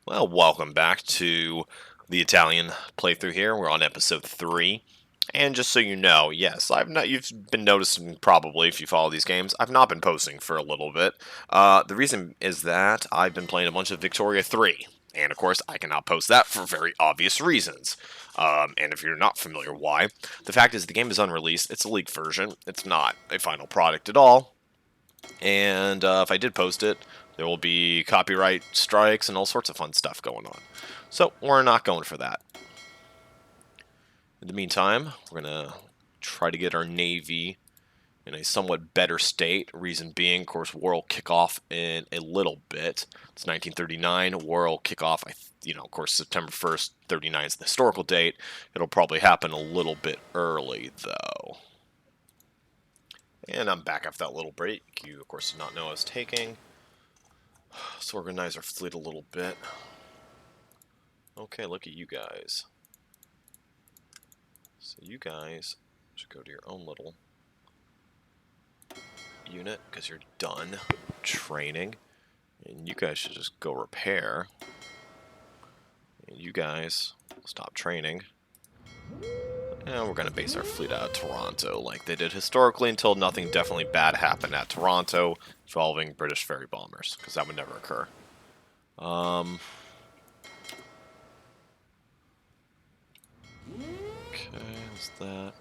Well, welcome back to the Italian playthrough here. We're on episode 3. And just so you know, yes, you've been noticing probably if you follow these games, I've not been posting for a little bit. The reason is that I've been playing a bunch of Victoria 3. And of course, I cannot post that for very obvious reasons. And if you're not familiar why, the fact is the game is unreleased. It's a leaked version. It's not a final product at all. And if I did post it, there will be copyright strikes and all sorts of fun stuff going on. So we're not going for that. In the meantime, we're going to try to get our Navy in a somewhat better state. Reason being, of course, war will kick off in a little bit. It's 1939. War will kick off, of course, September 1st, 39 is the historical date. It'll probably happen a little bit early, though. And I'm back after that little break. You, of course, did not know I was taking. Let's organize our fleet a little bit. Okay, look at you guys. So you guys should go to your own little unit because you're done training. And you guys should just go repair. And you guys stop training. And we're going to base our fleet out of Toronto like they did historically until nothing definitely bad happened at Toronto involving British ferry bombers, because that would never occur. Okay, what's that?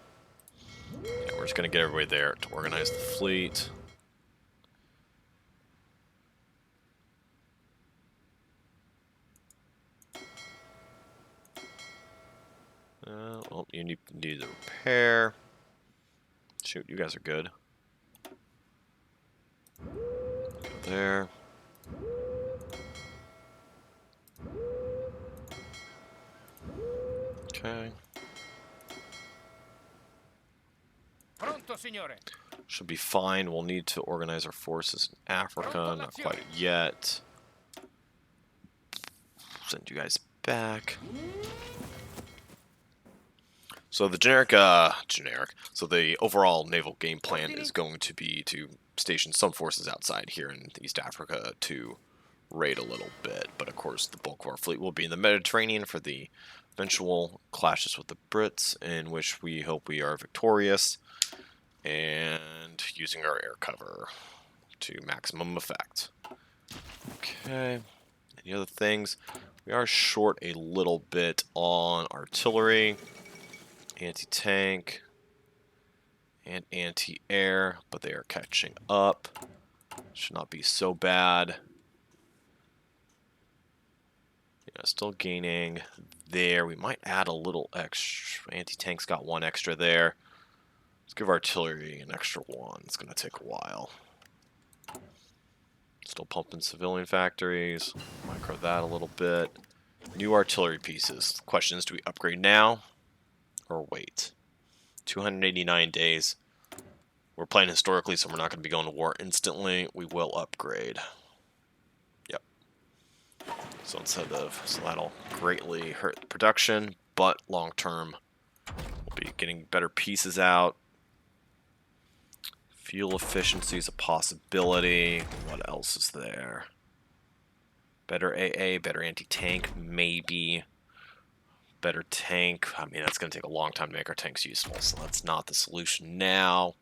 Yeah, we're just going to get everybody there to organize the fleet. Well, you need to repair. Shoot, you guys are good. Go there. Okay. Pronto, signore. Should be fine. We'll need to organize our forces in Africa. Not quite yet. Send you guys back. So the so the overall naval game plan is going to be to station some forces outside here in East Africa to raid a little bit. But of course, the bulk of our fleet will be in the Mediterranean for the eventual clashes with the Brits, in which we hope we are victorious, and using our air cover to maximum effect. Okay. Any other things? We are short a little bit on artillery, anti-tank, and anti-air, but they are catching up. Should not be so bad. Yeah, still gaining there. We might add a little extra. Anti-tank's got one extra there. Let's give artillery an extra one. It's going to take a while. Still pumping civilian factories. Micro that a little bit. New artillery pieces. The question is, do we upgrade now or wait? 289 days. We're playing historically, so we're not going to be going to war instantly. We will upgrade. Yep. So that'll greatly hurt production, but long term, we'll be getting better pieces out. Fuel efficiency is a possibility. What else is there? Better AA, better anti-tank, maybe. Better tank. I mean, that's going to take a long time to make our tanks useful, so that's not the solution now.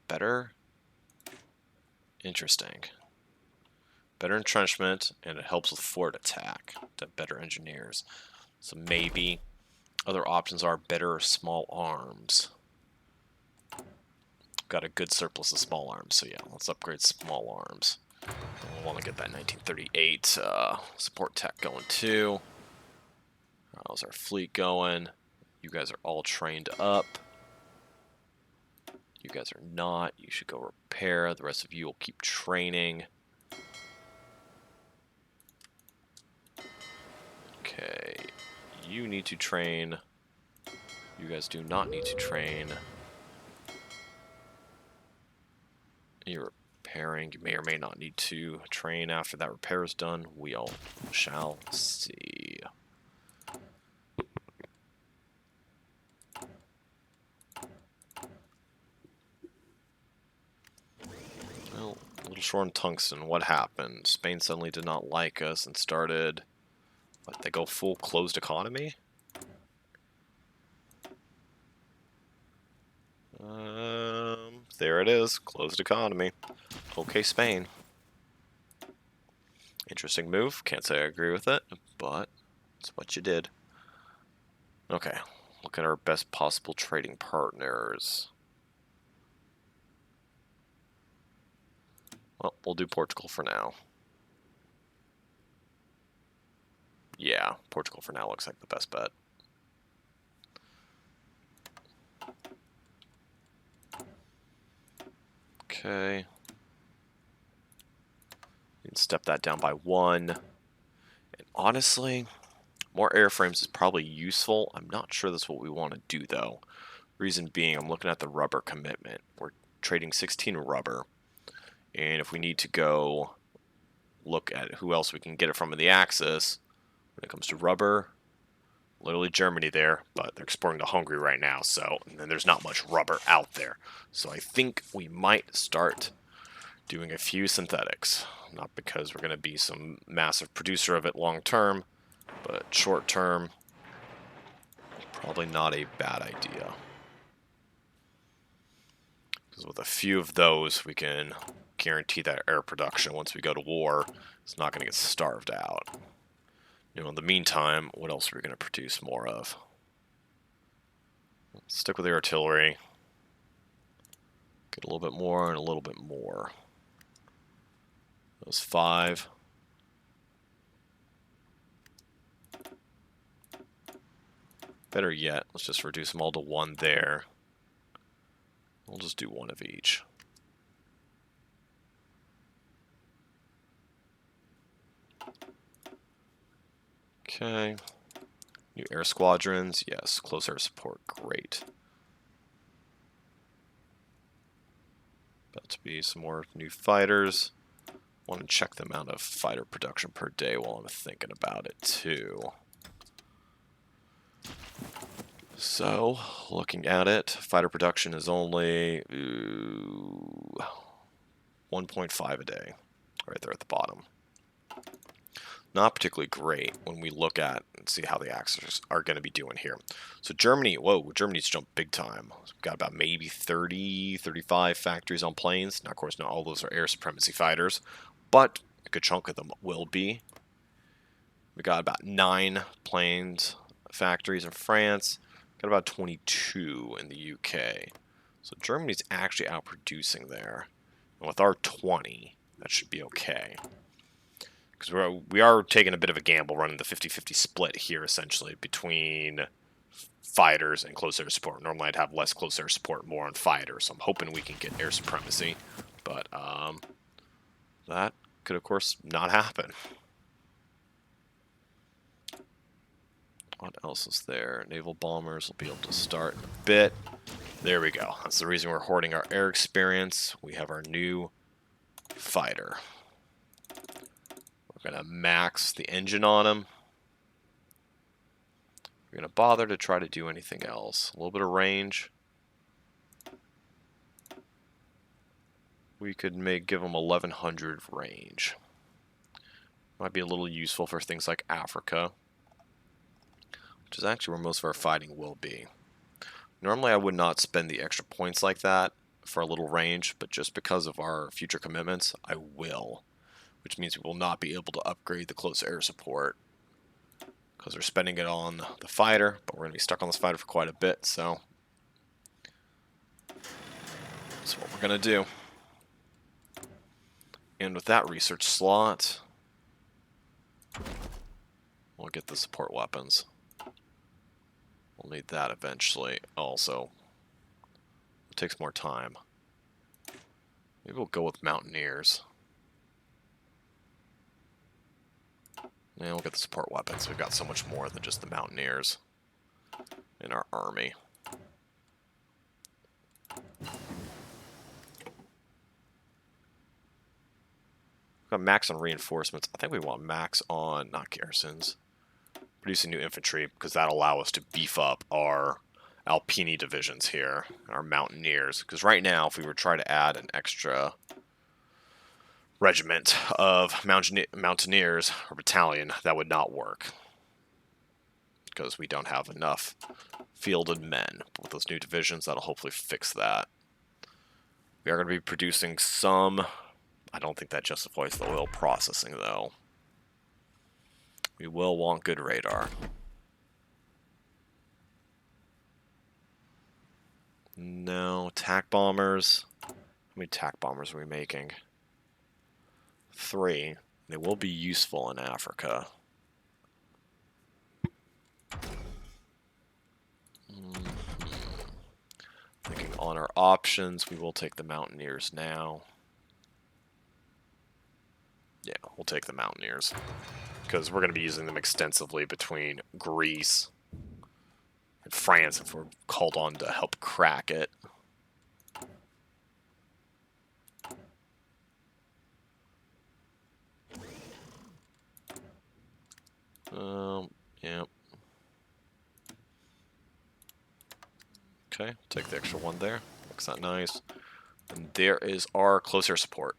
Better? Interesting. Better entrenchment, and it helps with forward attack to better engineers. So maybe other options are better small arms. Got a good surplus of small arms, so yeah, let's upgrade small arms. We'll want to get that 1938 support tech going too. How's our fleet going? You guys are all trained up. You guys are not. You should go repair. The rest of you will keep training. Okay. You need to train. You guys do not need to train. You're repairing. You may or may not need to train after that repair is done. We all shall see. Shore and tungsten. What happened? Spain suddenly did not like us and started... What, they go full closed economy? There it is. Closed economy. Okay, Spain. Interesting move. Can't say I agree with it, but it's what you did. Okay, look at our best possible trading partners. Well, we'll do Portugal for now. Yeah, Portugal for now looks like the best bet. Okay. You can step that down by 1. And honestly, more airframes is probably useful. I'm not sure that's what we want to do, though. Reason being, I'm looking at the rubber commitment. We're trading 16 rubber. And if we need to go look at who else we can get it from in the Axis, when it comes to rubber, literally Germany there, but they're exporting to Hungary right now, so and then there's not much rubber out there. So I think we might start doing a few synthetics. Not because we're going to be some massive producer of it long term, but short term, probably not a bad idea. Because with a few of those, we can guarantee that air production once we go to war is not going to get starved out. You know, in the meantime, what else are we going to produce more of? Let's stick with the artillery. Get a little bit more and a little bit more. Those 5. Better yet, let's just reduce them all to 1 there. We'll just do 1 of each. Okay. New air squadrons. Yes, close air support. Great. About to be some more new fighters. Want to check the amount of fighter production per day while I'm thinking about it, too. So, looking at it, fighter production is only 1.5 a day, right there at the bottom. Not particularly great when we look at and see how the Axis are going to be doing here. So Germany, whoa, Germany's jumped big time. We've got about maybe 30, 35 factories on planes. Now, of course, not all those are air supremacy fighters, but a good chunk of them will be. We got about 9 planes factories in France. Got about 22 in the UK. So Germany's actually outproducing there. And with our 20, that should be okay. Because we are taking a bit of a gamble running the 50-50 split here, essentially, between fighters and close air support. Normally I'd have less close air support, more on fighters. So I'm hoping we can get air supremacy. But that could, of course, not happen. What else is there? Naval bombers will be able to start in a bit. There we go. That's the reason we're hoarding our air experience. We have our new fighter. We're going to max the engine on him. We're going to bother to try to do anything else. A little bit of range. We could give him 1100 range. Might be a little useful for things like Africa, which is actually where most of our fighting will be. Normally I would not spend the extra points like that for a little range, but just because of our future commitments, I will. Which means we will not be able to upgrade the close air support because we're spending it on the fighter, but we're going to be stuck on this fighter for quite a bit, so that's what we're going to do. And with that research slot, we'll get the support weapons. We'll need that eventually also. It takes more time. Maybe we'll go with Mountaineers. And we'll get the support weapons. We've got so much more than just the Mountaineers in our army. We've got max on reinforcements. I think we want max on, not garrisons, producing new infantry, because that'll allow us to beef up our Alpini divisions here, our Mountaineers. Because right now, if we were trying to add an extra regiment of mountaineers or battalion, that would not work. Because we don't have enough fielded men. But with those new divisions, that'll hopefully fix that. We are going to be producing some. I don't think that justifies the oil processing, though. We will want good radar. No, attack bombers. How many attack bombers are we making? 3. They will be useful in Africa. Thinking on our options, we will take the Mountaineers now. Yeah, we'll take the Mountaineers. Because we're going to be using them extensively between Greece and France if we're called on to help crack it. Yeah. Okay, take the extra one there. Looks that nice. And there is our close air support.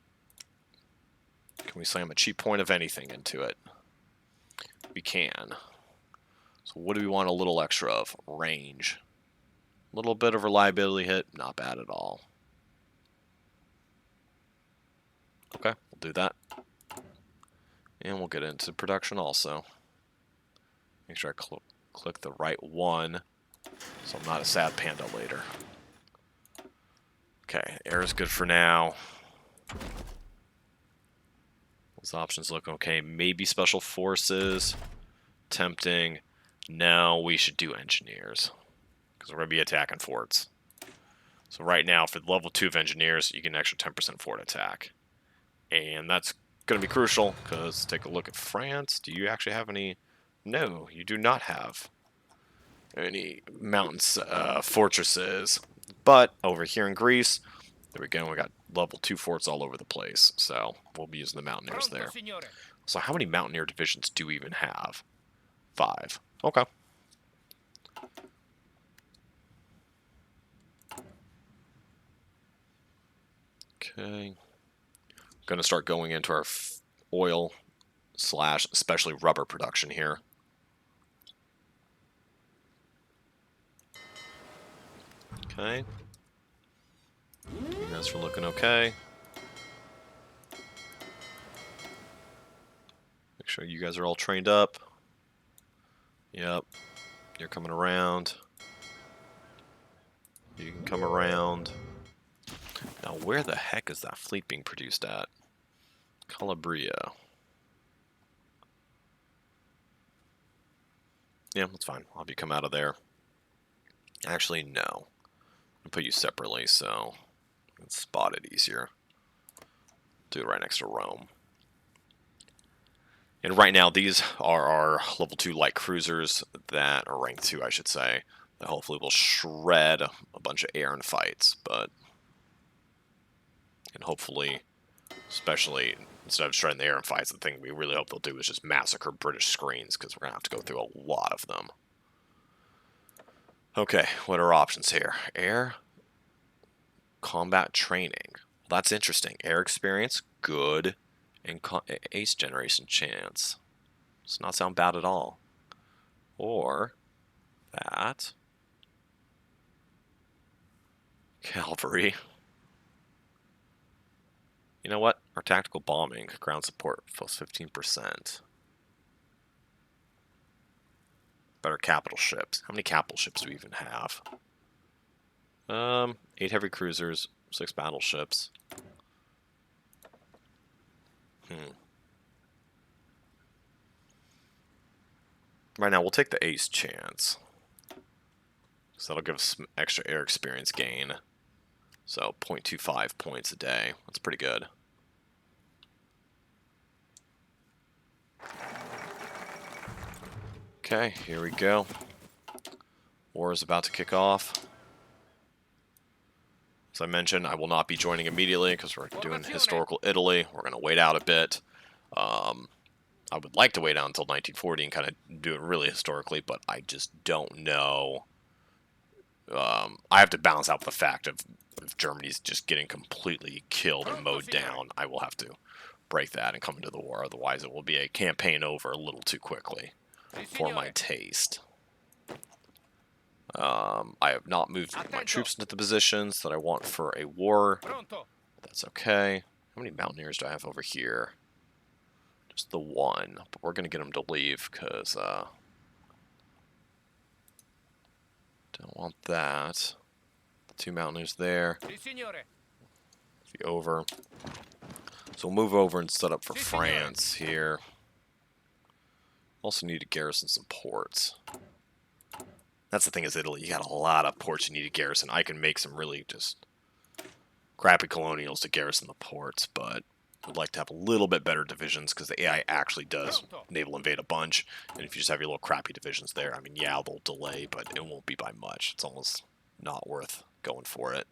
Can we slam a cheap point of anything into it? We can. So what do we want a little extra of? Range. A little bit of reliability hit, not bad at all. Okay, we'll do that. And we'll get into production also. Make sure I click the right one, so I'm not a sad panda later. Okay, air is good for now. Those options look okay. Maybe special forces. Tempting. No, we should do engineers. Because we're going to be attacking forts. So right now, for the level 2 of engineers, you get an extra 10% fort attack. And that's going to be crucial, because take a look at France. Do you actually have any? No, you do not have any mountains, fortresses. But over here in Greece, there we go, we got level 2 forts all over the place. So we'll be using the Mountaineers Pronto, there. signore. So how many Mountaineer divisions do we even have? 5. Okay. Okay. Gonna start going into our oil / especially rubber production here. Okay. You guys are looking okay. Make sure you guys are all trained up. Yep. You're coming around. You can come around. Now, where the heck is that fleet being produced at? Calabria. Yeah, that's fine. I'll have you come out of there. Actually, no. I'll put you separately so I can spot it easier. Do it right next to Rome. And right now, these are our level 2 light cruisers that are ranked 2, I should say, that hopefully will shred a bunch of air and fights, and hopefully, especially instead of shredding the air and fights, the thing we really hope they'll do is just massacre British screens, because we're going to have to go through a lot of them. Okay, what are our options here? Air, combat training. Well, that's interesting. Air experience, good. And ace generation chance. Does not sound bad at all. Or that. Cavalry. You know what? Our tactical bombing, ground support, plus 15%. Better capital ships. How many capital ships do we even have? 8 heavy cruisers, 6 battleships. Right now, we'll take the ace chance. So that'll give us some extra air experience gain. So 0.25 points a day. That's pretty good. Okay, here we go. War is about to kick off. As I mentioned, I will not be joining immediately because we're doing historical Italy. We're going to wait out a bit. I would like to wait out until 1940 and kind of do it really historically, but I just don't know. I have to balance out the fact of if Germany's just getting completely killed and mowed down, I will have to break that and come into the war. Otherwise, it will be a campaign over a little too quickly for my taste. I have not moved my troops into the positions that I want for a war. That's okay. How many mountaineers do I have over here? Just the one, but we're going to get them to leave because don't want that. The 2 mountaineers there. Be over. So we'll move over and set up for France here. Also need to garrison some ports. That's the thing is Italy. You got a lot of ports you need to garrison. I can make some really just crappy colonials to garrison the ports, but I'd like to have a little bit better divisions because the AI actually does naval invade a bunch. And if you just have your little crappy divisions there, I mean, yeah, they'll delay, but it won't be by much. It's almost not worth going for it.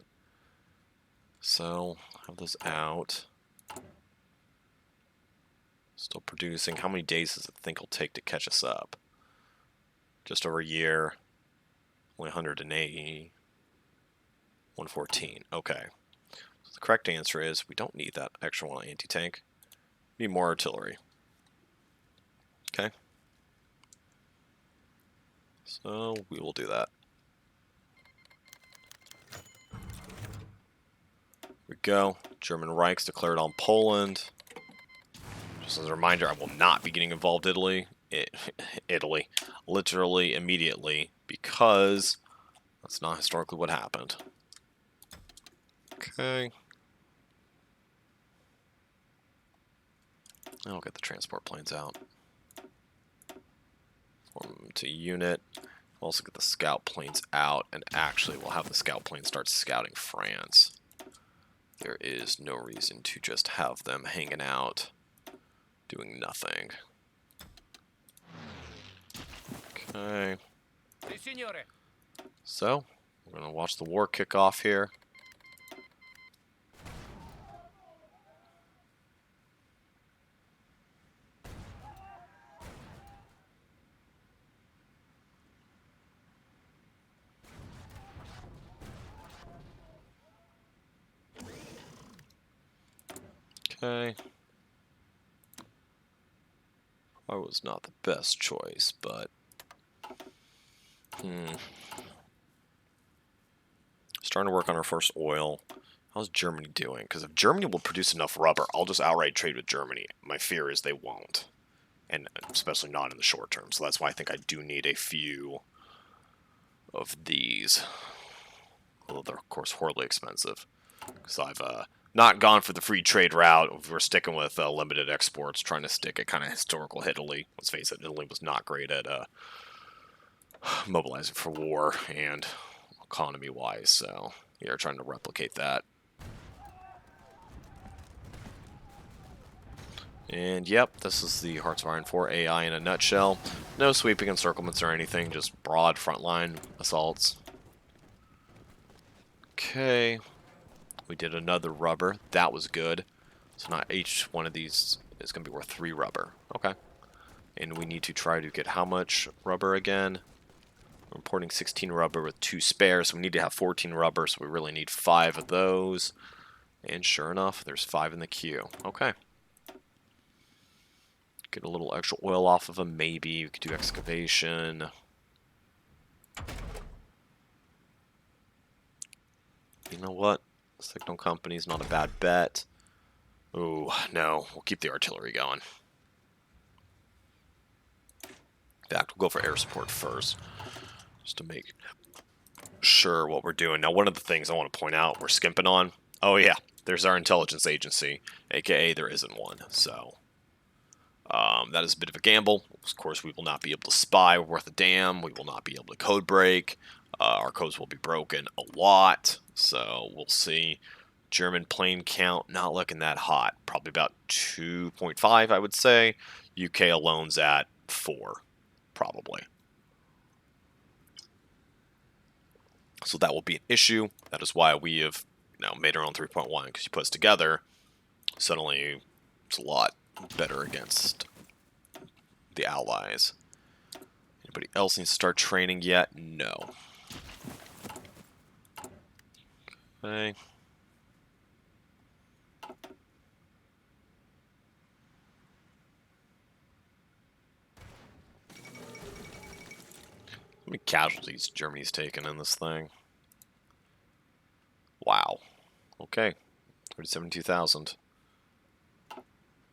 So, have those out. Still producing. How many days does it think it'll take to catch us up? Just over a year. Only 180. 114. Okay. So the correct answer is we don't need that extra one anti-tank. We need more artillery. Okay. So we will do that. Here we go. German Reichs declared on Poland. Just as a reminder, I will not be getting involved Italy literally immediately because that's not historically what happened. Okay. I'll get the transport planes out. Form them to unit. Also get the scout planes out, and actually we'll have the scout planes start scouting France. There is no reason to just have them hanging out, doing nothing. Okay. So, we're going to watch the war kick off here. Okay. I was not the best choice, but starting to work on our first oil. How's Germany doing? Because if Germany will produce enough rubber, I'll just outright trade with Germany. My fear is they won't, and especially not in the short term. So that's why I think I do need a few of these. Although they're of course horribly expensive, because I've not gone for the free trade route. We're sticking with limited exports, trying to stick at kind of historical Italy. Let's face it, Italy was not great at mobilizing for war and economy-wise, so we are trying to replicate that. And yep, this is the Hearts of Iron 4 AI in a nutshell. No sweeping encirclements or anything, just broad frontline assaults. Okay. We did another rubber. That was good. So not each one of these is going to be worth 3 rubber. Okay. And we need to try to get how much rubber again? We're importing 16 rubber with 2 spares, so we need to have 14 rubber, so we really need 5 of those. And sure enough, there's 5 in the queue. Okay. Get a little extra oil off of them, maybe. We could do excavation. You know what? Signal company's not a bad bet. Oh, no. We'll keep the artillery going. In fact, we'll go for air support first, just to make sure what we're doing. Now, one of the things I want to point out we're skimping on, oh yeah, there's our intelligence agency, aka there isn't one, so that is a bit of a gamble. Of course, we will not be able to spy worth a damn. We will not be able to code break. Our codes will be broken a lot, so we'll see. German plane count, not looking that hot. Probably about 2.5, I would say. UK alone's at 4, probably. So that will be an issue. That is why we have now made our own 3.1, because you put us together, suddenly it's a lot better against the Allies. Anybody else needs to start training yet? No. Okay. How many casualties Germany's taken in this thing? Wow. Okay. 372,000.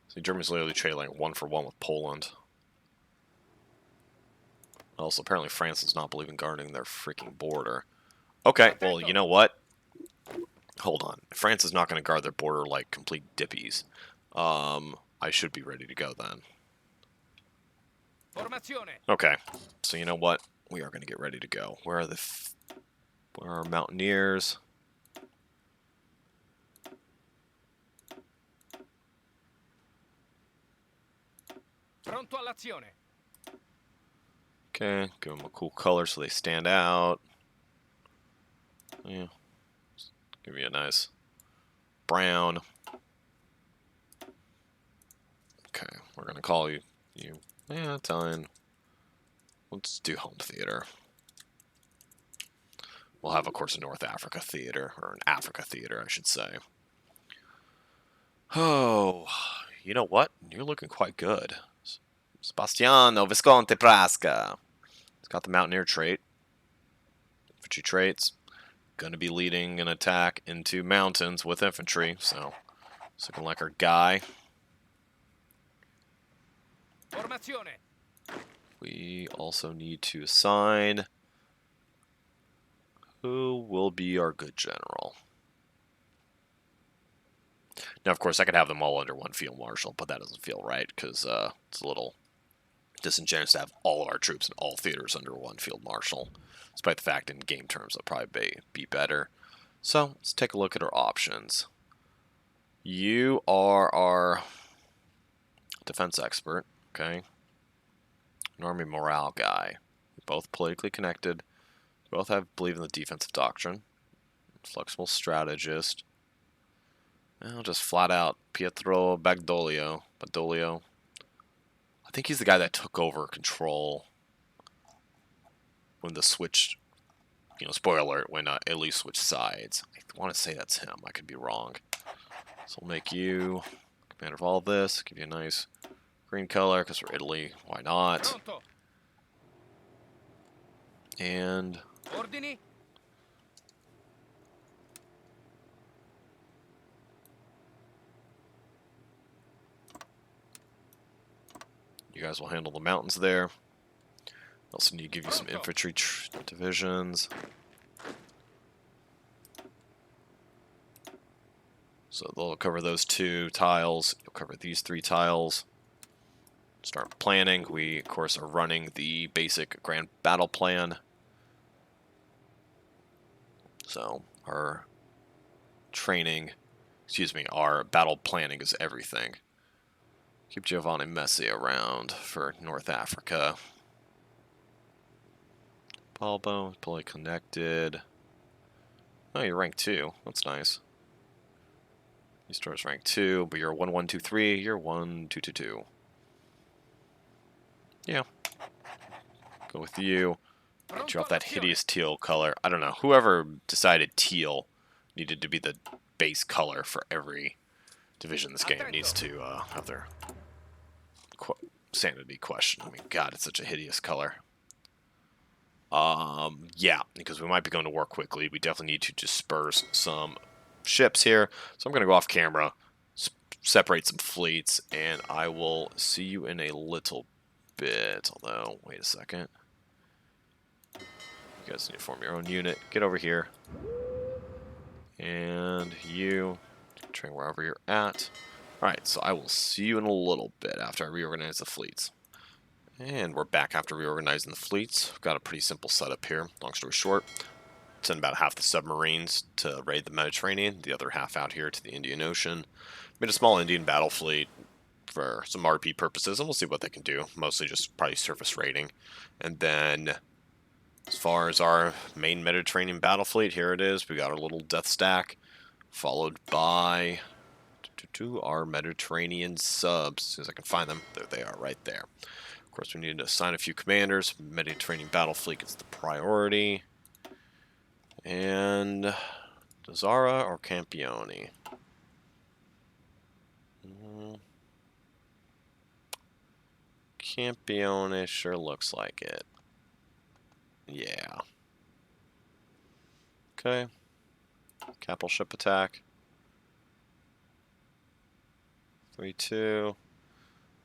See, Germany's literally trailing 1-for-1 with Poland. Also, apparently France does not believe in guarding their freaking border. Okay, well, you know what? Hold on. France is not going to guard their border like complete dippies. I should be ready to go then. Okay, so you know what? We are going to get ready to go. Where are where are our mountaineers? Pronto all'azione. Okay, give them a cool color so they stand out. Yeah, give me a nice brown. Okay, we're gonna call you. Yeah, Italian. Let's do home theater. We'll have, of course, a North Africa theater, or an Africa theater, I should say. Oh, you know what? You're looking quite good. Sebastiano Visconti Prasca. He's got the Mountaineer trait. Infantry traits. Gonna be leading an attack into mountains with infantry, so it's looking like our guy. Formazione. We also need to assign who will be our good general. Now, of course, I could have them all under one field marshal, but that doesn't feel right because it's a little disingenuous to have all of our troops in all theaters under one field marshal, despite the fact in game terms that'll probably be better. So let's take a look at our options. You are our defense expert, okay? An army morale guy. Both politically connected. Both believe in the defensive doctrine. Flexible strategist. Well, just flat out Pietro Badoglio. I think he's the guy that took over control when the switch, spoiler alert, when Italy switched sides. I want to say that's him. I could be wrong. So we'll make you commander of all this. Give you a nice green color because we're Italy. Why not? Pronto. And Ordini. you guys will handle the mountains there. Also need to give you some infantry divisions. So they'll cover those 2 tiles. You'll cover these 3 tiles. Start planning. We, of course, are running the basic grand battle plan. So our our battle planning is everything. Keep Giovanni Messi around for North Africa. Balbo, fully connected. Oh, you're rank 2. That's nice. You start as rank 2, but you're 1123. You're 1222. Yeah. Go with you. Get you off that hideous teal color. I don't know. Whoever decided teal needed to be the base color for every division in this game needs to have their sanity question. I mean, God, it's such a hideous color. Yeah, because we might be going to war quickly. We definitely need to disperse some ships here. So I'm going to go off camera, separate some fleets, and I will see you in a little bit. Although, wait a second. You guys need to form your own unit. Get over here. And you train wherever you're at. Alright, so I will see you in a little bit after I reorganize the fleets. And we're back after reorganizing the fleets. We've got a pretty simple setup here. Long story short, send about half the submarines to raid the Mediterranean, the other half out here to the Indian Ocean. Made a small Indian battle fleet for some RP purposes, and we'll see what they can do. Mostly just probably surface raiding. And then, as far as our main Mediterranean battle fleet, here it is. We got our little death stack, followed by our Mediterranean subs. As soon as I can find them, there they are right there. Of course, we need to assign a few commanders. Mediterranean battle fleet gets the priority. And Zara or Campione? Campione sure looks like it. Yeah. Okay. Capital ship attack. 3-2.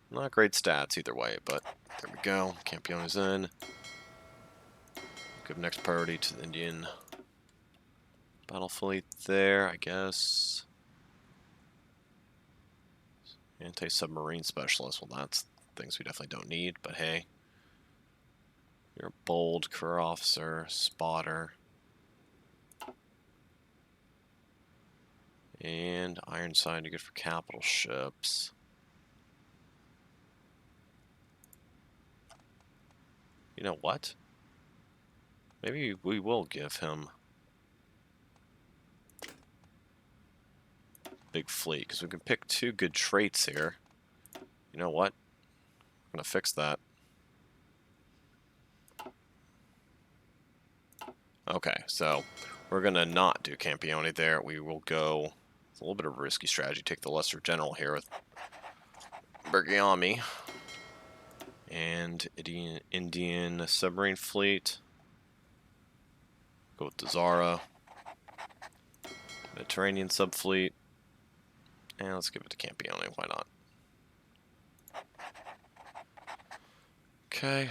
Not great stats either way, but there we go. Campione's in. Give next priority to the Indian battle fleet there, I guess. Anti-submarine specialist. Well, that's things we definitely don't need, but hey. You're a bold career officer, spotter. And Ironside, you're good for capital ships. You know what? Maybe we will give him big fleet, because we can pick 2 good traits here. You know what? I'm going to fix that. Okay, so we're going to not do Campione there. We will go with a little bit of a risky strategy. Take the lesser general here with Bergiami. And Indian submarine fleet. Go with the Zara. Mediterranean subfleet. And let's give it to Campione. Why not? Okay.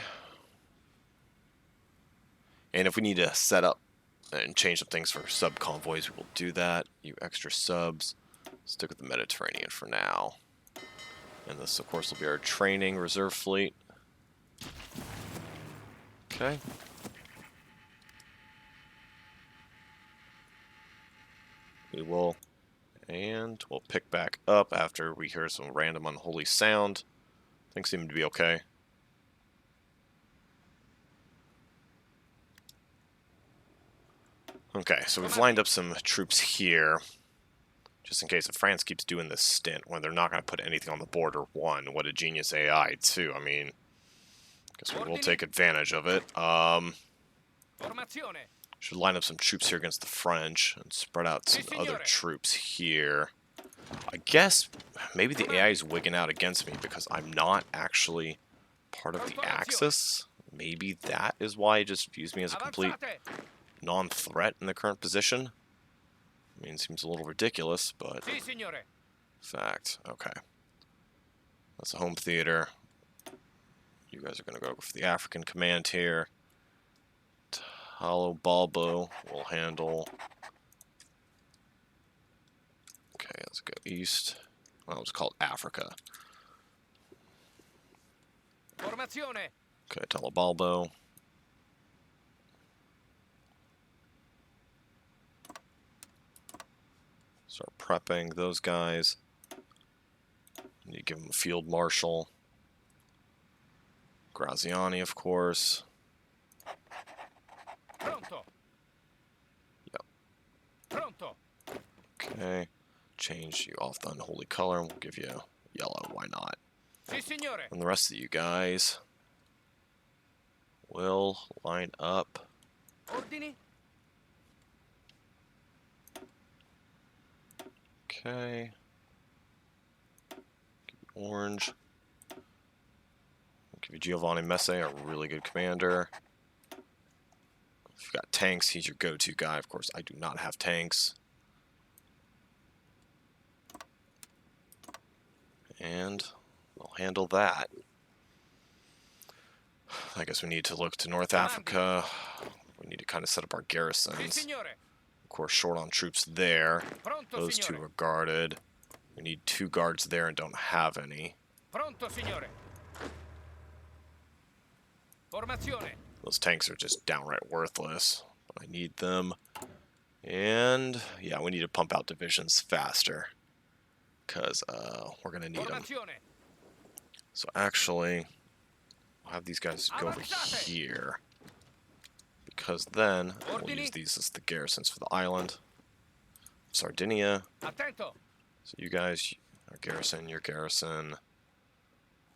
And if we need to set up and change some things for sub convoys, we will do that. You extra subs. Stick with the Mediterranean for now. And this, of course, will be our training reserve fleet. Okay. We will, and we'll pick back up after we hear some random unholy sound. Things seem to be okay. Okay, so we've lined up some troops here. Just in case if France keeps doing this stint when they're not going to put anything on the border. 1, what a genius AI. 2, I mean, guess we will take advantage of it. Should line up some troops here against the French and spread out some other troops here. I guess maybe the AI is wigging out against me because I'm not actually part of the Axis. Maybe that is why it just views me as a complete non-threat in the current position. I mean, it seems a little ridiculous, but fact. Okay. That's a home theater. You guys are going to go for the African command here. Talo Balbo will handle. Okay, let's go east. Well, it's called Africa. Okay, Talo Balbo. Start prepping those guys. You need to give them a field marshal. Graziani, of course. Pronto. Yep. Pronto. Okay. Change you off the unholy color and we'll give you yellow. Why not? Si, signore. And the rest of you guys will line up. Ordini. Okay. Give you orange. Give you Giovanni Messe, a really good commander. If you've got tanks, he's your go-to guy. Of course, I do not have tanks. And we'll handle that. I guess we need to look to North Africa. We need to kind of set up our garrisons. Of course, short on troops there. Those 2 are guarded. We need 2 guards there and don't have any. Pronto, signore. Formazione. Those tanks are just downright worthless, but I need them. And yeah, we need to pump out divisions faster because we're going to need them. So actually, I'll have these guys go over here because then we'll use these as the garrisons for the island. Sardinia. So you guys are garrison, your garrison.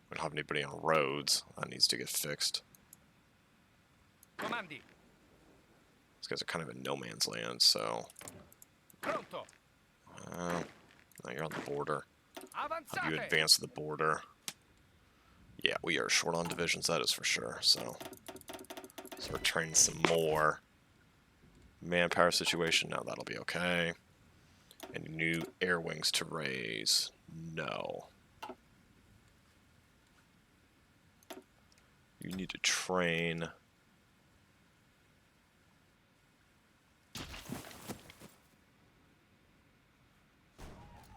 We don't have anybody on roads. That needs to get fixed. Comandi. These guys are kind of in no man's land, so... Pronto. Now you're on the border. Have you Avanzate. advance to the border? Yeah, we are short on divisions, that is for sure, so... So we're training some more. Manpower situation, no, that'll be okay. Any new air wings to raise? No. You need to train.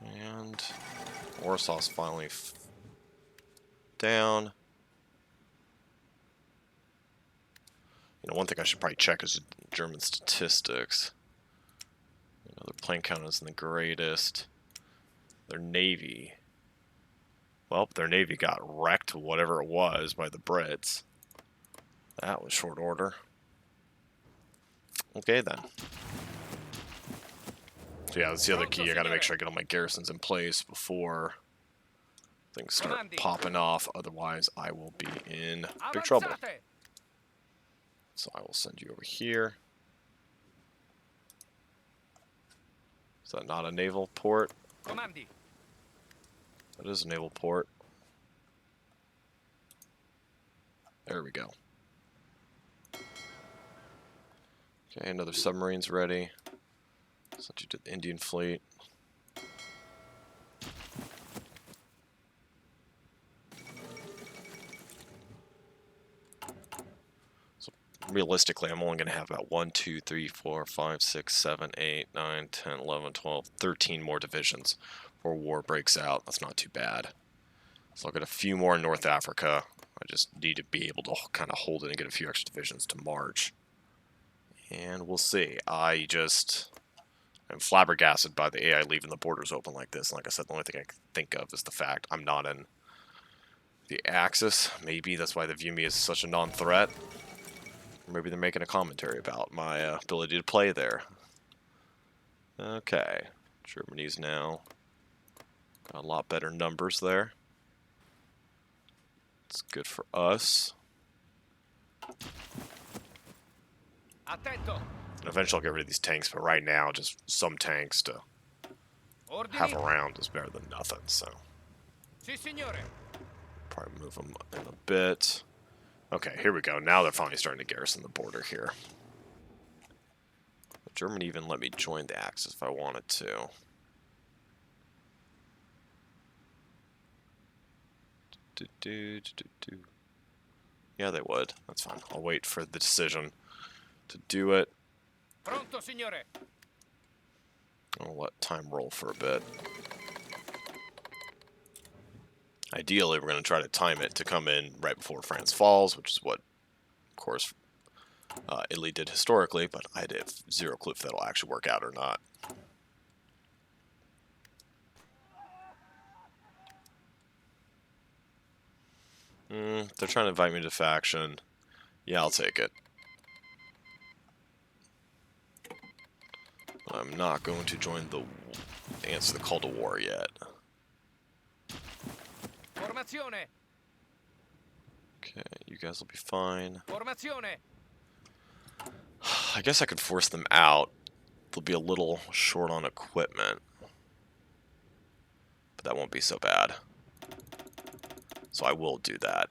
And Warsaw's finally down. You know, one thing I should probably check is German statistics. You know, their plane count isn't the greatest. Their navy. Well, their navy got wrecked, whatever it was, by the Brits. That was short order. Okay, then. So yeah, that's the other key. I gotta make sure I get all my garrisons in place before things start popping off. Otherwise, I will be in big trouble. So I will send you over here. Is that not a naval port? That is a naval port. There we go. Okay, another submarine's ready. Sent you to the Indian fleet. So realistically, I'm only going to have about 1, 2, 3, 4, 5, 6, 7, 8, 9, 10, 11, 12, 13 more divisions before war breaks out. That's not too bad. So I'll get a few more in North Africa. I just need to be able to kind of hold it and get a few extra divisions to march. And we'll see. I'm flabbergasted by the AI leaving the borders open like this. Like I said, the only thing I can think of is the fact I'm not in the Axis. Maybe that's why they view me as such a non-threat. Or maybe they're making a commentary about my ability to play there. Okay. Germany's now got a lot better numbers there. It's good for us. Attento. Eventually I'll get rid of these tanks, but right now just some tanks to have around is better than nothing, so. Si, signore. Probably move them in a bit. Okay, here we go. Now they're finally starting to garrison the border here. But Germany even let me join the Axis if I wanted to. Yeah, they would. That's fine. I'll wait for the decision to do it. Pronto, signore. I'll let time roll for a bit. Ideally, we're going to try to time it to come in right before France falls, which is what, of course, Italy did historically, but I have zero clue if that'll actually work out or not. They're trying to invite me to faction. Yeah, I'll take it. But I'm not going to join answer the call to war yet. Formazione. Okay, you guys will be fine. Formazione. I guess I could force them out. They'll be a little short on equipment. But that won't be so bad. So I will do that.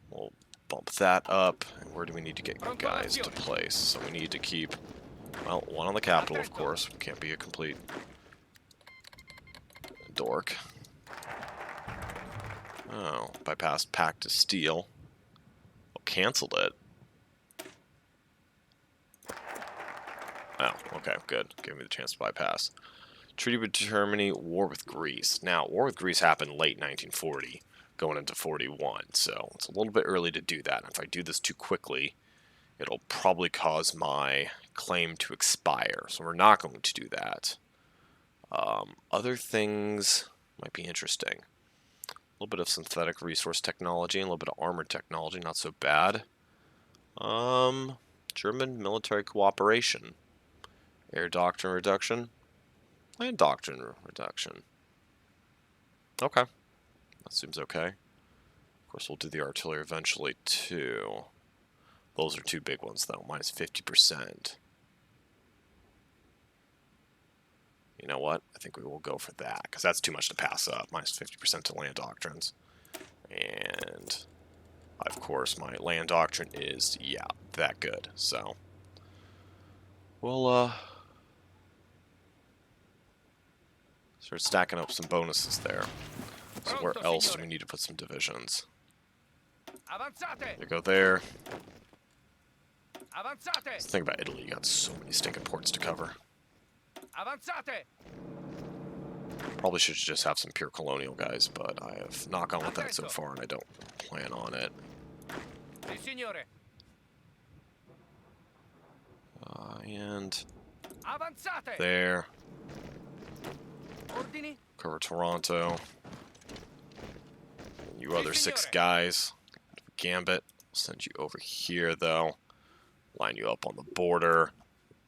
We'll bump that up. And where do we need to get guys to place? So we need to keep, well, one on the capital, of course. We can't be a complete dork. Oh, bypassed Pact of Steel. Oh, canceled it. Oh, okay, good. Gave me the chance to bypass. Treaty with Germany, war with Greece. Now, war with Greece happened late 1940, going into 41, so it's a little bit early to do that. If I do this too quickly, it'll probably cause my claim to expire, so we're not going to do that. Other things might be interesting. A little bit of synthetic resource technology, and a little bit of armored technology, not so bad. German military cooperation. Air doctrine reduction. Land doctrine reduction. Okay. That seems okay. Of course, we'll do the artillery eventually, too. Those are two big ones, though. Minus 50%. You know what? I think we will go for that, because that's too much to pass up. Minus 50% to land doctrines. And Of course, my land doctrine is, yeah, that good. So, we'll, start stacking up some bonuses there. So where Pronto, else do signore. we need to put some divisions? Avanzate! They go there. Avanzate! Let's think about Italy. You got so many stinking ports to cover. Avanzate! Probably should just have some pure colonial guys, but I have not gone with that so far, and I don't plan on it. Si, signore. And Avanzate! there. Ordini? Cover Toronto. And you other 6 signore. guys. Gambit. Send you over here, though. Line you up on the border.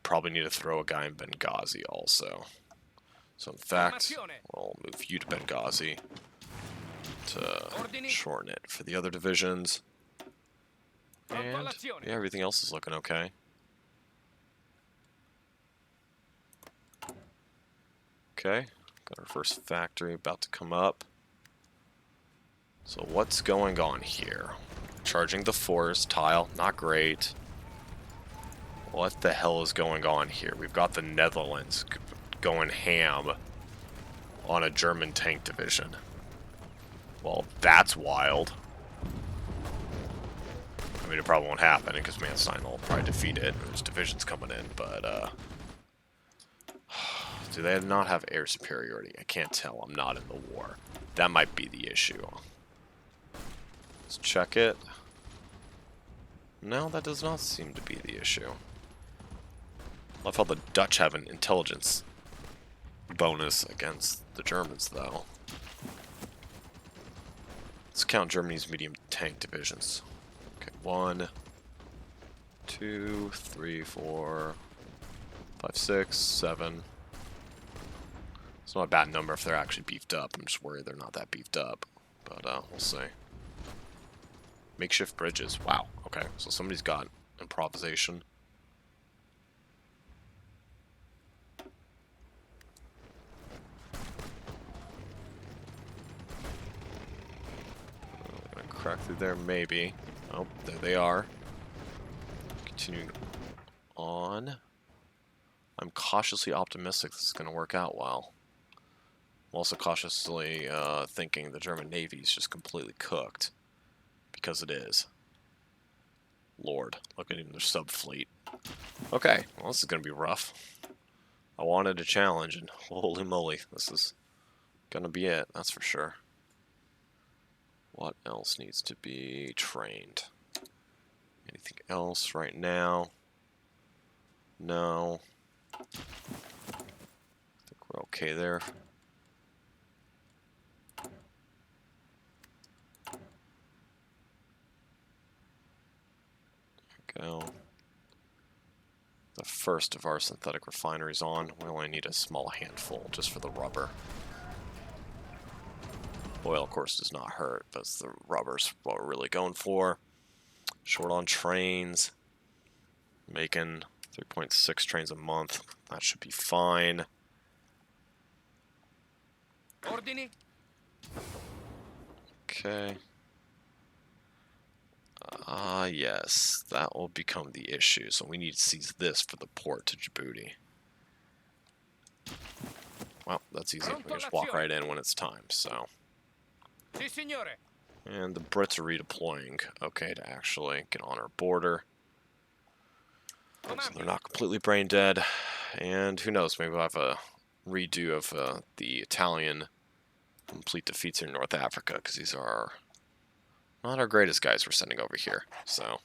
Probably need to throw a guy in Benghazi also. So in fact, we'll move you to Benghazi to shorten it for the other divisions. And yeah, everything else is looking okay. Okay, got our first factory about to come up. So what's going on here? Charging the forest tile, not great. What the hell is going on here? We've got the Netherlands going ham on a German tank division. Well, that's wild. I mean, it probably won't happen because Manstein will probably defeat it. There's divisions coming in, but do they not have air superiority? I can't tell. I'm not in the war. That might be the issue. Let's check it. No, that does not seem to be the issue. Love how the Dutch have an intelligence bonus against the Germans, though. Let's count Germany's medium tank divisions. Okay, 1, 2, 3, 4, 5, 6, 7. It's not a bad number if they're actually beefed up. I'm just worried they're not that beefed up. But we'll see. Makeshift bridges. Wow. Okay, so somebody's got improvisation. Gonna crack through there, maybe. Oh, there they are. Continuing on. I'm cautiously optimistic this is going to work out well. I'm also cautiously thinking the German Navy is just completely cooked. Because it is. Lord, look at even their sub-fleet. Okay, well this is going to be rough. I wanted a challenge, and holy moly, this is going to be it, that's for sure. What else needs to be trained? Anything else right now? No. I think we're okay there. Go. The first of our synthetic refineries on. We only need a small handful just for the rubber. Oil, of course, does not hurt, but it's the rubber's what we're really going for. Short on trains. Making 3.6 trains a month. That should be fine. Ordini? Okay. Yes, that will become the issue. So we need to seize this for the port to Djibouti. Well, that's easy. We can just walk right in when it's time, so. Si, signore. And the Brits are redeploying, okay, to actually get on our border. So they're not completely brain dead. And who knows, maybe we'll have a redo of the Italian complete defeats in North Africa, because these are not our greatest guys we're sending over here. So,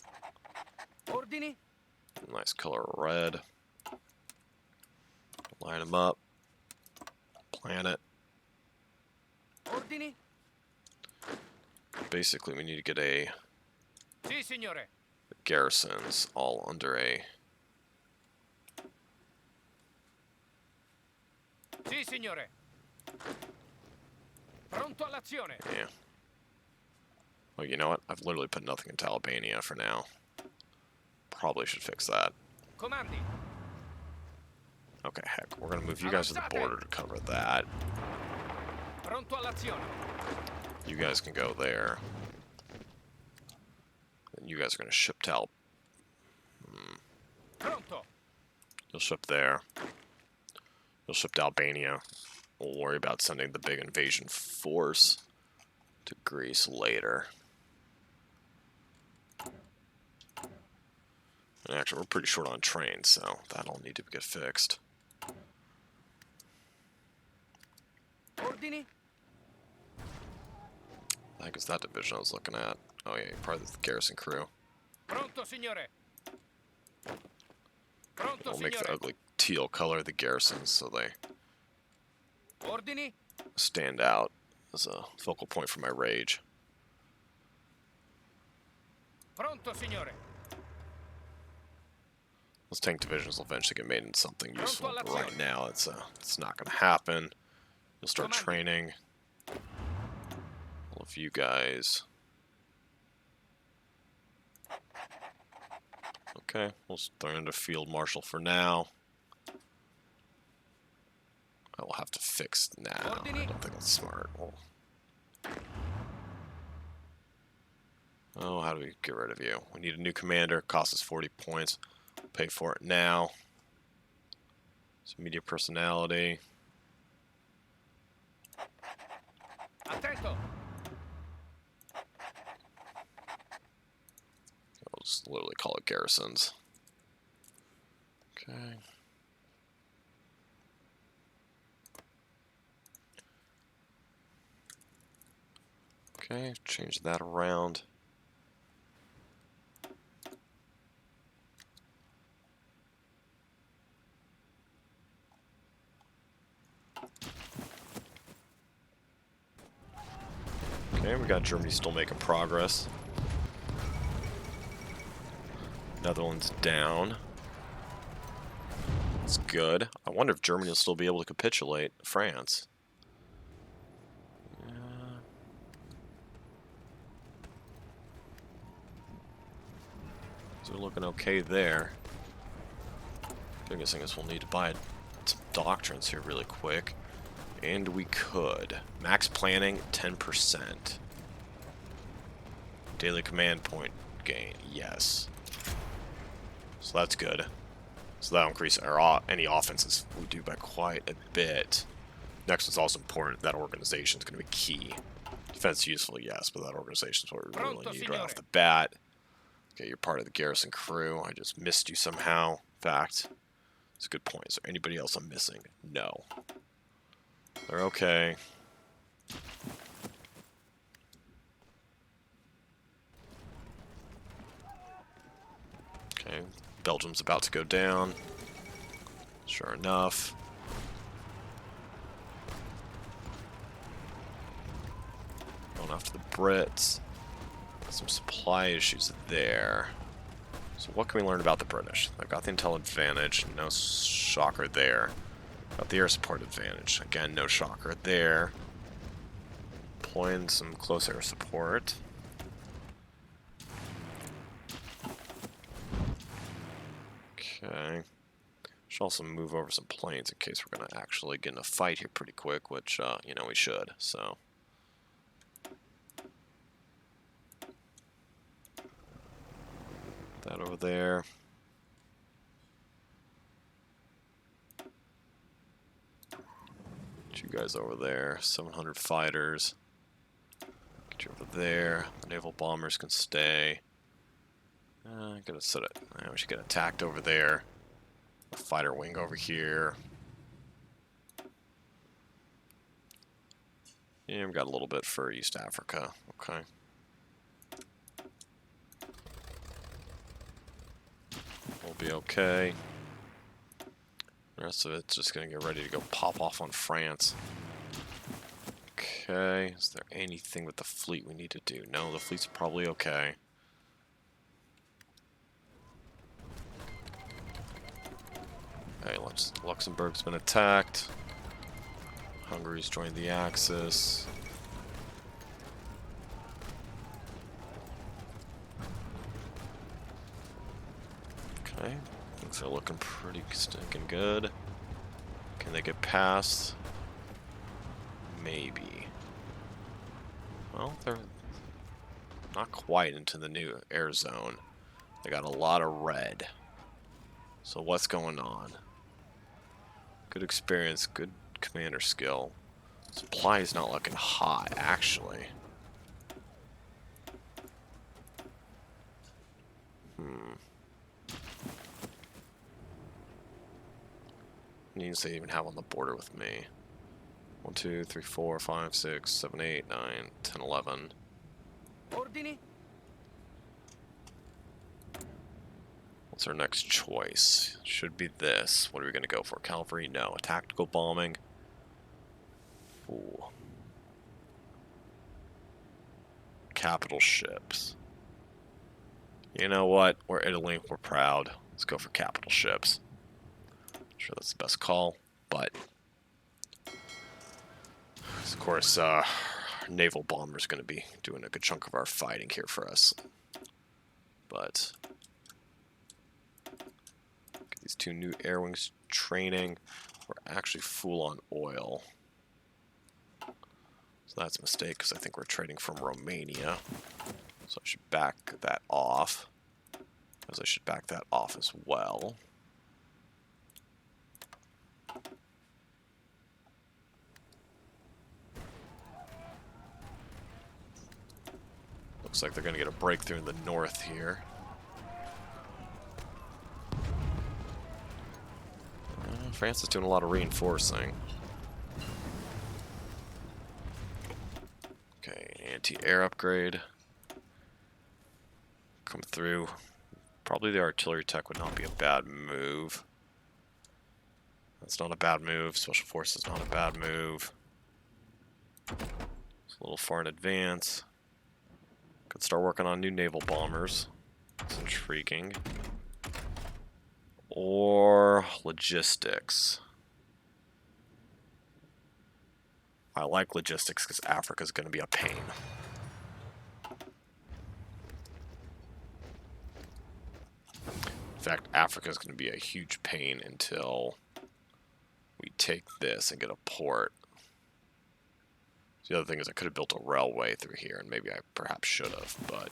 Ordini? nice color red. Line them up. Planet. Ordini? Basically, we need to get a Si, signore. garrisons all under a. Si, signore. Pronto all'azione. Yeah. Well, you know what? I've literally put nothing into Albania for now. Probably should fix that. Comandi. Okay, heck, we're gonna move you guys to the border to cover that. Pronto all'azione. You guys can go there. You guys are going to ship to Pronto. You'll ship there. You'll ship to Albania. We'll worry about sending the big invasion force to Greece later. And actually, we're pretty short on trains, so that'll need to get fixed. Ordini. I think it's that division I was looking at. Oh yeah, part of the garrison crew. Pronto, signore. Pronto, We'll make the signore. ugly teal color of the garrisons so they Ordini. stand out as a focal point for my rage. Pronto, signore. Those tank divisions will eventually get made into something useful, but all'azione. right now it's not going to happen. You'll start Comandi. training all of you guys. Okay, we'll throw into field marshal for now. I will have to fix now. I don't think that's smart. Oh, how do we get rid of you? We need a new commander. Costs us 40 points. Pay for it now. Some media personality. Attento. I'll just literally call it garrisons. Okay. Okay, change that around. Okay, we got Germany still making progress. Netherlands down. That's good. I wonder if Germany will still be able to capitulate France. So we're looking okay there. Biggest thing is we'll need to buy some doctrines here really quick. And we could. Max planning, 10%. Daily command point gain, yes. So that's good. So that'll increase our any offenses we do by quite a bit. Next is also important. That organization is going to be key. Defense useful, yes, but that organization is what we really need right off the bat. Okay, you're part of the garrison crew. I just missed you somehow. In fact, it's a good point. Is there anybody else I'm missing? No. They're okay. Okay, Belgium's about to go down. Sure enough. Going after the Brits. Some supply issues there. So what can we learn about the British? They've got the intel advantage. No shocker there. Got the air support advantage. Again, no shocker there. Deploying some close air support. Okay. Should also move over some planes in case we're going to actually get in a fight here pretty quick, which, you know, we should, so. That over there. Get you guys over there. 700 fighters. Get you over there. The naval bombers can stay. Gotta set it. We should get attacked over there. A fighter wing over here. Yeah, we got a little bit for East Africa. Okay. We'll be okay. The rest of it's just gonna get ready to go pop off on France. Okay, is there anything with the fleet we need to do? No, the fleet's probably okay. Okay, Luxembourg's been attacked. Hungary's joined the Axis. Okay, things are looking pretty stinking good. Can they get past? Maybe. Well, not quite into the new air zone. They got a lot of red. So what's going on? Good experience, good commander skill. Supply is not looking hot, actually. Needs they even have on the border with me. 1, 2, 3, 4, 5, 6, 7, 8, 9, 10, 11. Ordini? What's our next choice? Should be this. What are we going to go for? Cavalry? No. Tactical bombing? Ooh. Capital ships. You know what? We're Italy. We're proud. Let's go for capital ships. I'm sure that's the best call, but of course, naval bomber is going to be doing a good chunk of our fighting here for us. But get these 2 new air wings training. We're actually full on oil. So that's a mistake because I think we're trading from Romania. So I should back that off. As I should back that off as well. Looks like they're going to get a breakthrough in the north here. France is doing a lot of reinforcing. Okay, anti-air upgrade. Come through. Probably the artillery tech would not be a bad move. That's not a bad move. Special forces not a bad move. It's a little far in advance. Could start working on new naval bombers. It's intriguing. Or logistics. I like logistics because Africa's going to be a pain. In fact, Africa is going to be a huge pain until we take this and get a port. The other thing is I could have built a railway through here, and maybe I perhaps should have, but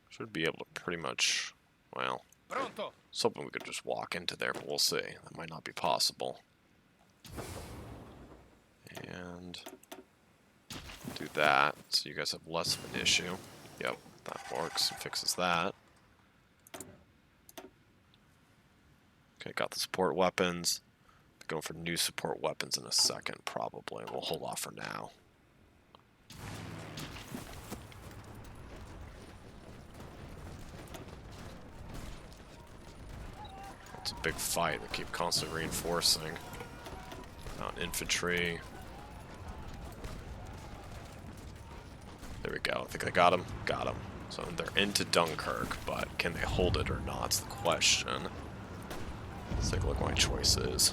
should be able to pretty much, well, I was hoping we could just walk into there, but we'll see. That might not be possible. And do that, so you guys have less of an issue. Yep, that works and fixes that. Okay, got the support weapons. Going for new support weapons in a second, probably. We'll hold off for now. It's a big fight. They keep constantly reinforcing. Infantry. There we go. I think I got him. Got him. So they're into Dunkirk, but can they hold it or not? That's the question. Let's take a look at my choices.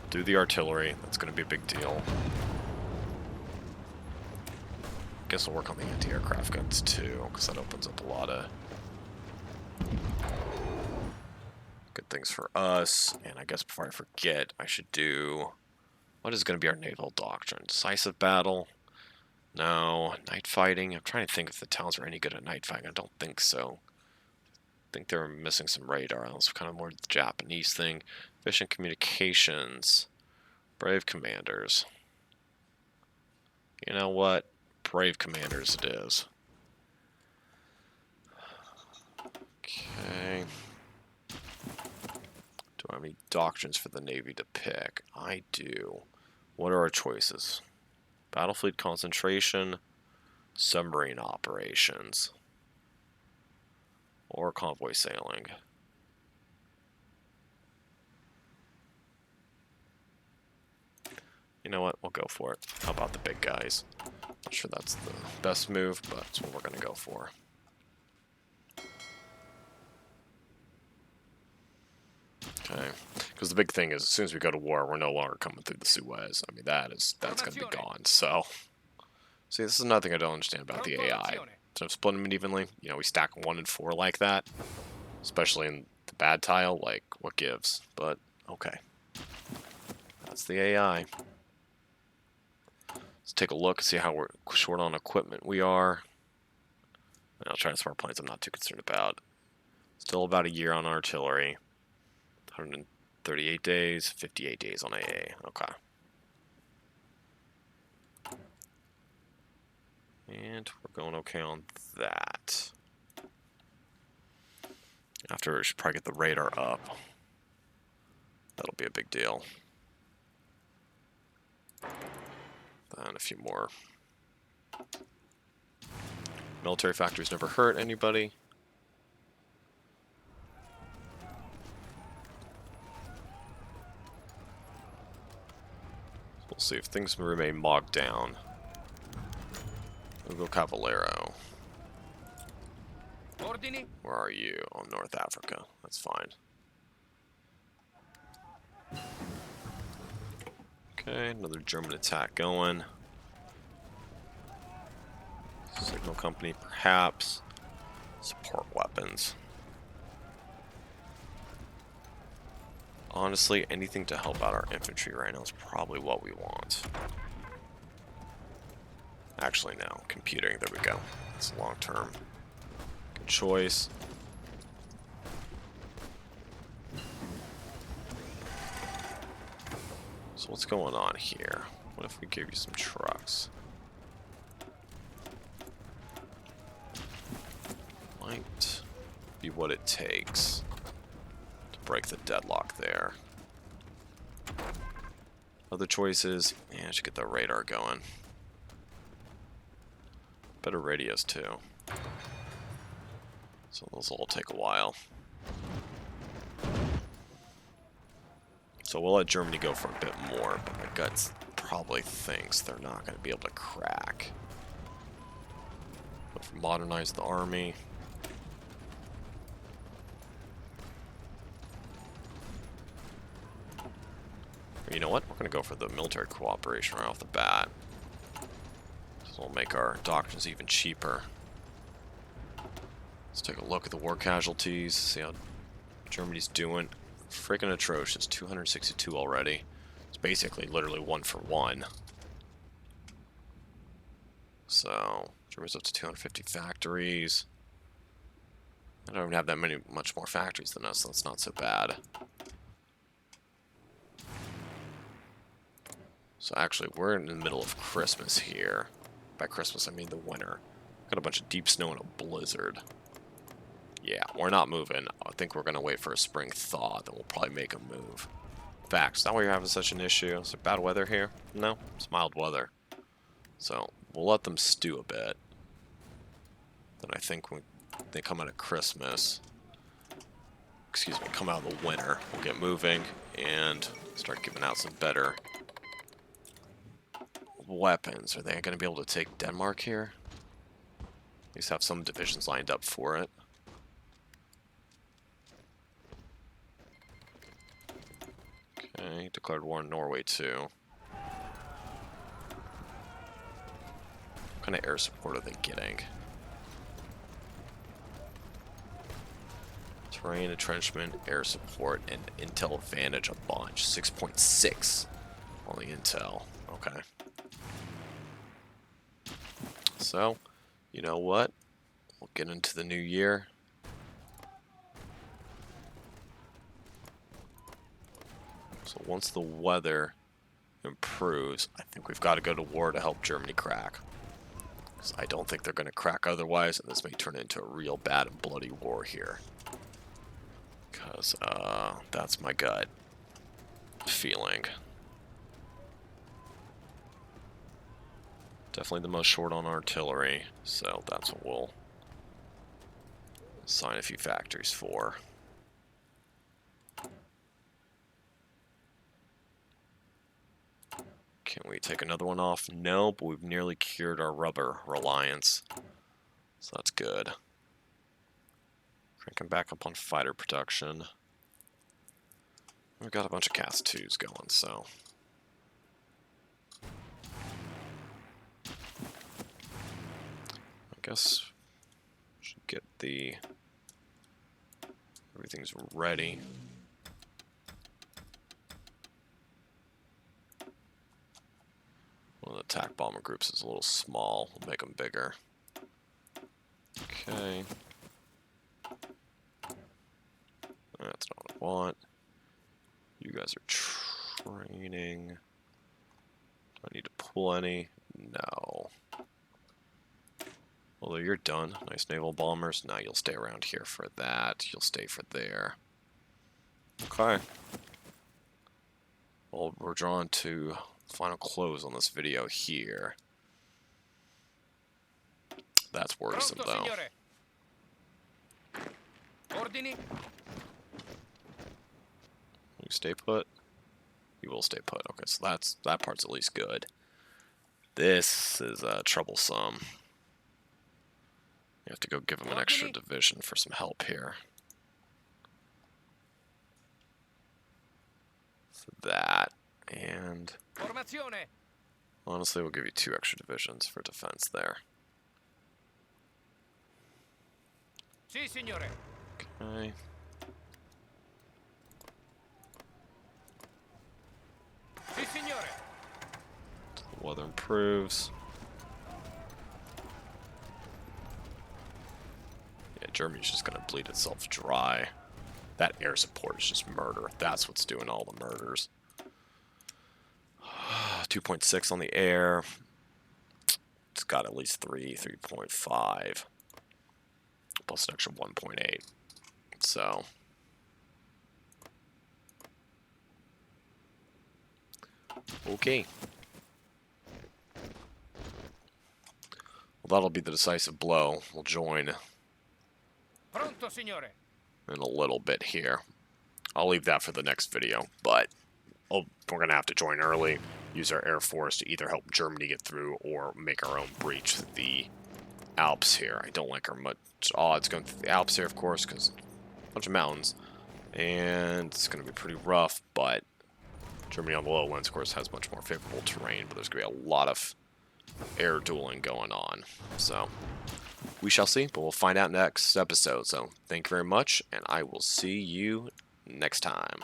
Do the artillery. That's going to be a big deal. Guess we'll work on the anti-aircraft guns too, because that opens up a lot of good things for us. And I guess before I forget, I should do... What is going to be our naval doctrine? Decisive battle? No. Night fighting? I'm trying to think if the towns are any good at night fighting. I don't think so. I think they're missing some radar. That's kind of more the Japanese thing. Efficient communications. Brave commanders. You know what? Brave commanders it is. Okay. Do I have any doctrines for the Navy to pick? I do. What are our choices? Battle fleet concentration, submarine operations, or convoy sailing. You know what? We'll go for it. How about the big guys? Not sure that's the best move, but that's what we're going to go for. Okay. Because the big thing is, as soon as we go to war, we're no longer coming through the Suez. I mean, that's going to be gone. So, see, this is another thing I don't understand about the AI. So splitting them evenly, you know, we stack 1 and 4 like that, especially in the bad tile, like, what gives? But Okay. That's the AI. Let's take a look, see how we're short on equipment we are. Now, transport planes I'm not too concerned about. Still about a year on artillery. 138 days, 58 days on AA. Okay. And we're going okay on that. After, we should probably get the radar up. That'll be a big deal. Then a few more. Military factories never hurt anybody. We'll see if things remain bogged down. We'll go Cavallero. Ordini. Where are you? Oh, North Africa. That's fine. Okay, another German attack going. Signal company, perhaps. Support weapons. Honestly, anything to help out our infantry right now is probably what we want. Actually, no. Computing, there we go. It's long term. Good choice. So what's going on here? What if we give you some trucks? Might be what it takes to break the deadlock there. Other choices, yeah, I should get the radar going. Better radios too. So those will all take a while. So we'll let Germany go for a bit more, but my gut probably thinks they're not going to be able to crack. But modernize the army. You know what? We're going to go for the military cooperation right off the bat. So we'll make our doctrines even cheaper. Let's take a look at the war casualties, see how Germany's doing. Freaking atrocious, 262 already. It's basically literally 1 for 1. So, Germany's up to 250 factories. I don't even have that much more factories than us, so that's not so bad. So actually, we're in the middle of Christmas here. By Christmas, I mean the winter. Got a bunch of deep snow and a blizzard. Yeah, we're not moving. I think we're going to wait for a spring thaw, then we'll probably make a move. Facts. Is that why you're having such an issue? Is there bad weather here? No, it's mild weather. So, we'll let them stew a bit. Then I think when they come out of Christmas, excuse me, come out of the winter, we'll get moving and start giving out some better weapons. Are they going to be able to take Denmark here? At least have some divisions lined up for it. Okay, declared war on Norway too. What kind of air support are they getting? Terrain, entrenchment, air support, and intel advantage a bunch. 6.6 on the intel. Okay. So, you know what? We'll get into the new year. So once the weather improves, I think we've got to go to war to help Germany crack. Because I don't think they're going to crack otherwise, and this may turn into a real bad and bloody war here. Because that's my gut feeling. Definitely the most short on artillery, so that's what we'll assign a few factories for. Can we take another one off? No, but we've nearly cured our rubber reliance. So that's good. Cranking back up on fighter production. We've got a bunch of Cast 2s going, so. I guess we should get the... Everything's ready. attack bomber groups is a little small. We'll make them bigger. Okay. That's not what I want. You guys are training. Do I need to pull any? No. Although you're done. Nice naval bombers. Now you'll stay around here for that. You'll stay for there. Okay. Well, we're drawn to final close on this video here. That's worrisome, Pronto, though. signore. Ordini? You stay put? You will stay put. Okay, so that part's at least good. This is troublesome. You have to go give him an extra division for some help here. So that, and Formazione. honestly, we'll give you 2 extra divisions for defense there. Sì, signore. Okay. Sì, signore. The weather improves. Yeah, Germany's just gonna bleed itself dry. That air support is just murder. That's what's doing all the murders. 2.6 on the air. It's got at least 3.5. Plus an extra 1.8. So. Okay. Well, that'll be the decisive blow. We'll join Pronto, signore. in a little bit here. I'll leave that for the next video, but we're going to have to join early, use our Air Force to either help Germany get through or make our own breach through the Alps here. I don't like our much odds going through the Alps here, of course, because a bunch of mountains, and it's going to be pretty rough, but Germany on the lowlands, of course, has much more favorable terrain, but there's going to be a lot of air dueling going on. So we shall see, but we'll find out next episode. So thank you very much, and I will see you next time.